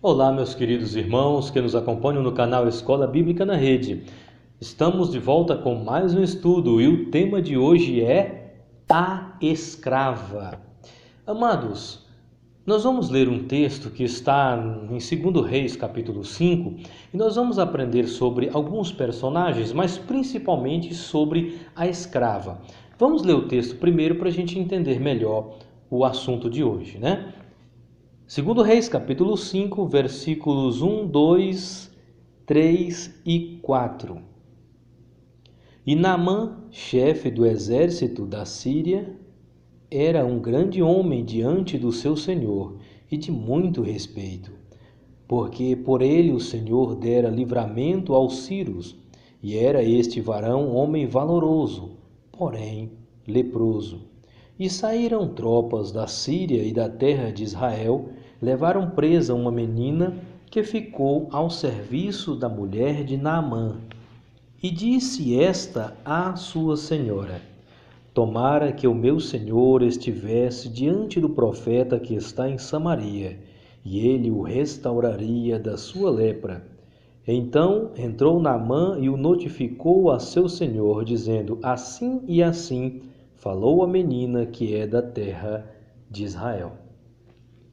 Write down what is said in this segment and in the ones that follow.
Olá, meus queridos irmãos que nos acompanham no canal Escola Bíblica na Rede. Estamos de volta com mais um estudo e o tema de hoje é a escrava. Amados, nós vamos ler um texto que está em 2 Reis, capítulo 5, e nós vamos aprender sobre alguns personagens, mas principalmente sobre a escrava. Vamos ler o texto primeiro para a gente entender melhor o assunto de hoje, né? 2 Reis, capítulo 5, versículos 1, 2, 3 e 4. E Naamã, chefe do exército da Síria, era um grande homem diante do seu senhor e de muito respeito, porque por ele o Senhor dera livramento aos sírios, e era este varão homem valoroso, porém leproso. E saíram tropas da Síria e da terra de Israel, levaram presa uma menina que ficou ao serviço da mulher de Naamã. E disse esta à sua senhora: Tomara que o meu senhor estivesse diante do profeta que está em Samaria, e ele o restauraria da sua lepra. Então entrou Naamã e o notificou a seu senhor, dizendo: Assim e assim falou a menina que é da terra de Israel.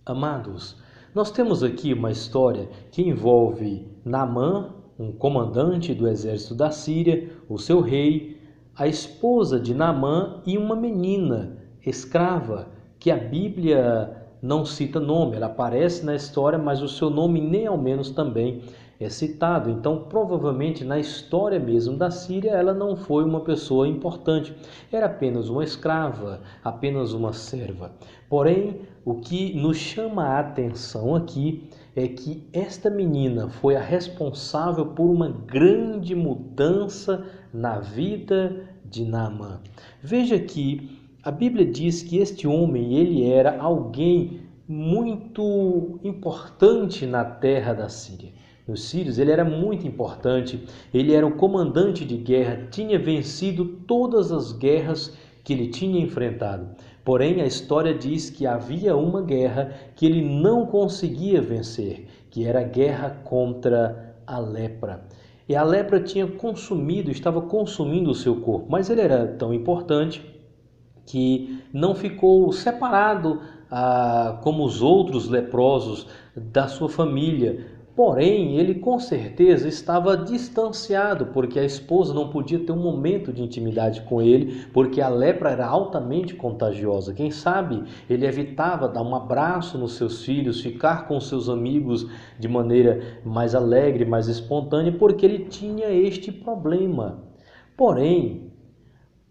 Amados, nós temos aqui uma história que envolve Naamã, um comandante do exército da Síria, o seu rei, a esposa de Naamã e uma menina escrava que a Bíblia não cita nome, ela aparece na história, mas o seu nome nem ao menos também é citado. Então, provavelmente na história mesmo da Síria, ela não foi uma pessoa importante. Era apenas uma escrava, apenas uma serva. Porém, o que nos chama a atenção aqui é que esta menina foi a responsável por uma grande mudança na vida de Naamã. Veja que a Bíblia diz que este homem, ele era alguém muito importante na terra da Síria. Nos sírios, ele era muito importante, ele era o comandante de guerra, tinha vencido todas as guerras que ele tinha enfrentado. Porém, a história diz que havia uma guerra que ele não conseguia vencer, que era a guerra contra a lepra. E a lepra tinha consumido, estava consumindo o seu corpo, mas ele era tão importante que não ficou separado como os outros leprosos da sua família. Porém, ele com certeza estava distanciado, porque a esposa não podia ter um momento de intimidade com ele, porque a lepra era altamente contagiosa. Quem sabe ele evitava dar um abraço nos seus filhos, ficar com seus amigos de maneira mais alegre, mais espontânea, porque ele tinha este problema. Porém,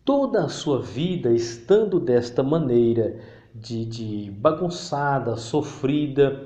toda a sua vida estando desta maneira, de bagunçada, sofrida,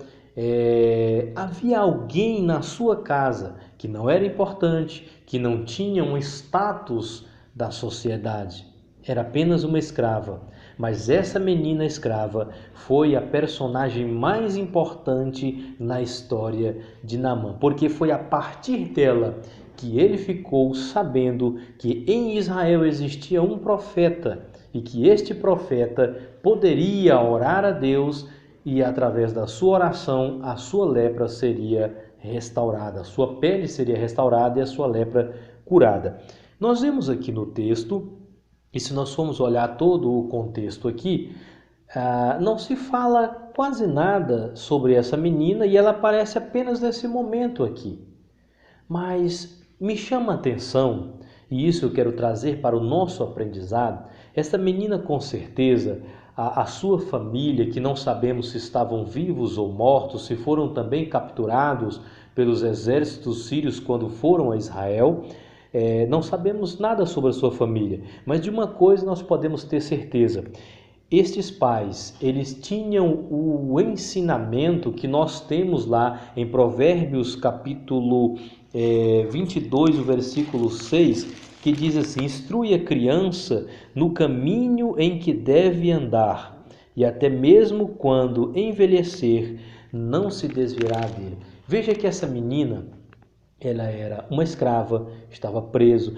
havia alguém na sua casa que não era importante, que não tinha um status da sociedade. Era apenas uma escrava. Mas essa menina escrava foi a personagem mais importante na história de Naamã, porque foi a partir dela que ele ficou sabendo que em Israel existia um profeta e que este profeta poderia orar a Deus e através da sua oração a sua lepra seria restaurada, a sua pele seria restaurada e a sua lepra curada. Nós vemos aqui no texto, e se nós formos olhar todo o contexto aqui, não se fala quase nada sobre essa menina e ela aparece apenas nesse momento aqui. Mas me chama a atenção, e isso eu quero trazer para o nosso aprendizado, essa menina com certeza, a sua família, que não sabemos se estavam vivos ou mortos, se foram também capturados pelos exércitos sírios quando foram a Israel, não sabemos nada sobre a sua família, mas de uma coisa nós podemos ter certeza. Estes pais, eles tinham o ensinamento que nós temos lá em Provérbios capítulo 22, o versículo 6, que diz assim: Instrui a criança no caminho em que deve andar, e até mesmo quando envelhecer, não se desviará dele. Veja que essa menina, ela era uma escrava, estava presa,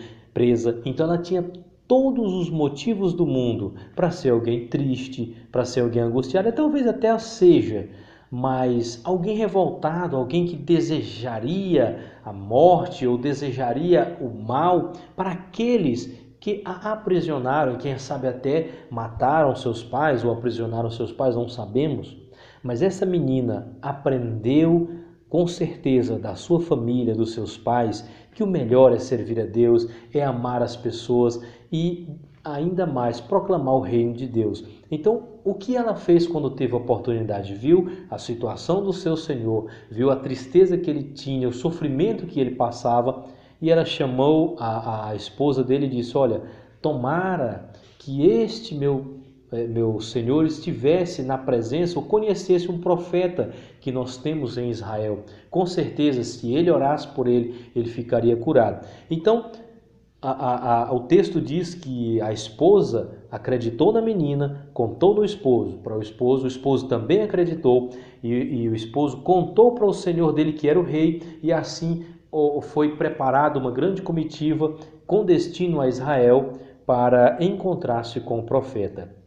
então ela tinha todos os motivos do mundo para ser alguém triste, para ser alguém angustiado, e talvez até a seja. mas alguém revoltado, alguém que desejaria a morte ou desejaria o mal para aqueles que a aprisionaram, e quem sabe até mataram seus pais ou aprisionaram seus pais, não sabemos. Mas essa menina aprendeu com certeza da sua família, dos seus pais, que o melhor é servir a Deus, é amar as pessoas e ainda mais proclamar o reino de Deus. Então, o que ela fez quando teve a oportunidade? Viu a situação do seu senhor, viu a tristeza que ele tinha, o sofrimento que ele passava, e ela chamou a esposa dele e disse: olha, tomara que este meu senhor estivesse na presença ou conhecesse um profeta que nós temos em Israel. Com certeza, se ele orasse por ele, ele ficaria curado. Então, o texto diz que a esposa acreditou na menina, contou no esposo, para o esposo também acreditou, e o esposo contou para o senhor dele que era o rei, e assim foi preparada uma grande comitiva com destino a Israel para encontrar-se com o profeta.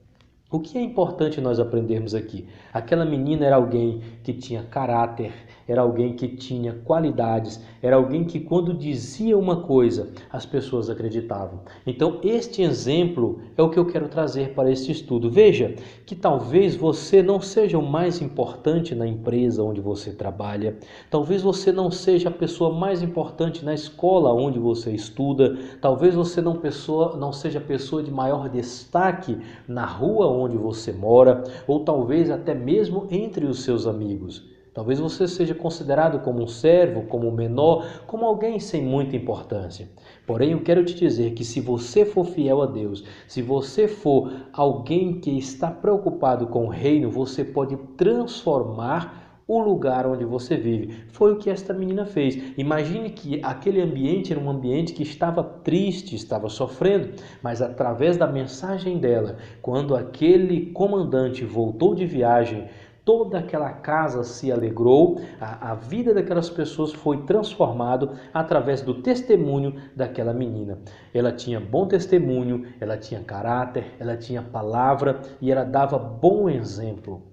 O que é importante nós aprendermos aqui? Aquela menina era alguém que tinha caráter, era alguém que tinha qualidades, era alguém que quando dizia uma coisa, as pessoas acreditavam. Então, este exemplo é o que eu quero trazer para este estudo. Veja que talvez você não seja o mais importante na empresa onde você trabalha, talvez você não seja a pessoa mais importante na escola onde você estuda, talvez você não seja a pessoa de maior destaque na rua onde você mora, ou talvez até mesmo entre os seus amigos. Talvez você seja considerado como um servo, como um menor, como alguém sem muita importância. Porém, eu quero te dizer que se você for fiel a Deus, se você for alguém que está preocupado com o reino, você pode transformar o lugar onde você vive. Foi o que esta menina fez. Imagine que aquele ambiente era um ambiente que estava triste, estava sofrendo, mas através da mensagem dela, quando aquele comandante voltou de viagem, toda aquela casa se alegrou, a vida daquelas pessoas foi transformada através do testemunho daquela menina. Ela tinha bom testemunho, ela tinha caráter, ela tinha palavra e ela dava bom exemplo.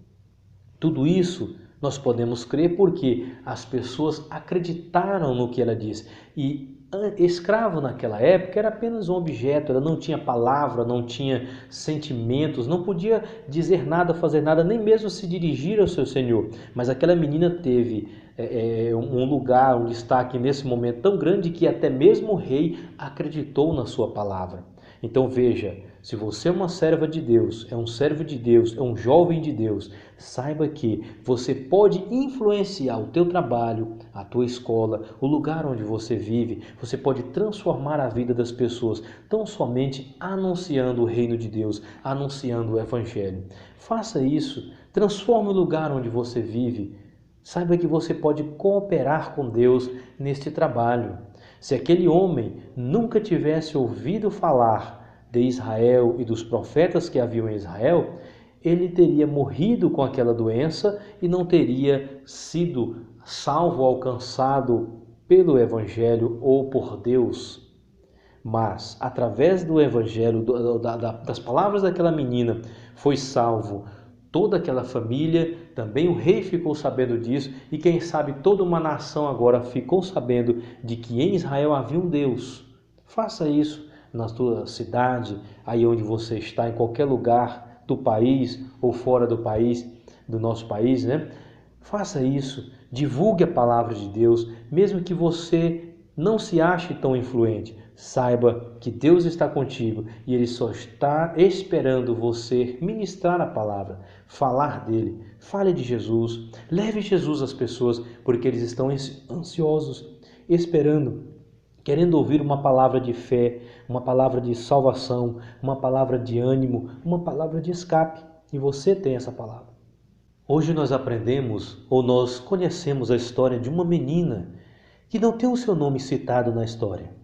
Tudo isso nós podemos crer porque as pessoas acreditaram no que ela disse. E escravo naquela época era apenas um objeto, ela não tinha palavra, não tinha sentimentos, não podia dizer nada, fazer nada, nem mesmo se dirigir ao seu senhor. Mas aquela menina teve um lugar, um destaque nesse momento tão grande que até mesmo o rei acreditou na sua palavra. Então veja, se você é uma serva de Deus, é um servo de Deus, é um jovem de Deus, saiba que você pode influenciar o teu trabalho, a tua escola, o lugar onde você vive, você pode transformar a vida das pessoas, tão somente anunciando o reino de Deus, anunciando o evangelho. Faça isso, transforme o lugar onde você vive. Saiba que você pode cooperar com Deus neste trabalho. Se aquele homem nunca tivesse ouvido falar de Israel e dos profetas que haviam em Israel, ele teria morrido com aquela doença e não teria sido salvo, alcançado pelo Evangelho ou por Deus. Mas, através do Evangelho, das palavras daquela menina, foi salvo toda aquela família, também o rei ficou sabendo disso, e quem sabe toda uma nação agora ficou sabendo de que em Israel havia um Deus. Faça isso na tua cidade, aí onde você está, em qualquer lugar do país ou fora do país, do nosso país, né? Faça isso, divulgue a palavra de Deus, mesmo que você não se ache tão influente. Saiba que Deus está contigo e Ele só está esperando você ministrar a palavra, falar dele. Fale de Jesus, leve Jesus às pessoas, porque eles estão ansiosos, esperando, querendo ouvir uma palavra de fé, uma palavra de salvação, uma palavra de ânimo, uma palavra de escape. E você tem essa palavra. Hoje nós aprendemos, ou nós conhecemos a história de uma menina que não tem o seu nome citado na história,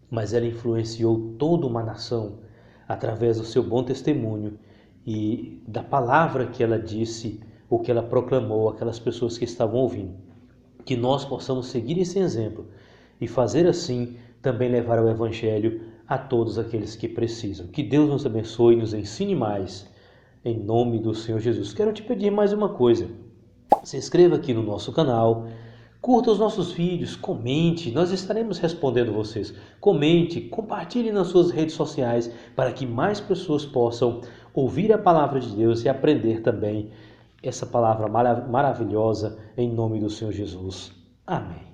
mas ela influenciou toda uma nação através do seu bom testemunho e da palavra que ela disse, ou que ela proclamou àquelas pessoas que estavam ouvindo. Que nós possamos seguir esse exemplo e fazer assim também levar o Evangelho a todos aqueles que precisam. Que Deus nos abençoe e nos ensine mais, em nome do Senhor Jesus. Quero te pedir mais uma coisa. Se inscreva aqui no nosso canal, curta os nossos vídeos, comente, nós estaremos respondendo vocês. Comente, compartilhe nas suas redes sociais para que mais pessoas possam ouvir a palavra de Deus e aprender também essa palavra maravilhosa em nome do Senhor Jesus. Amém.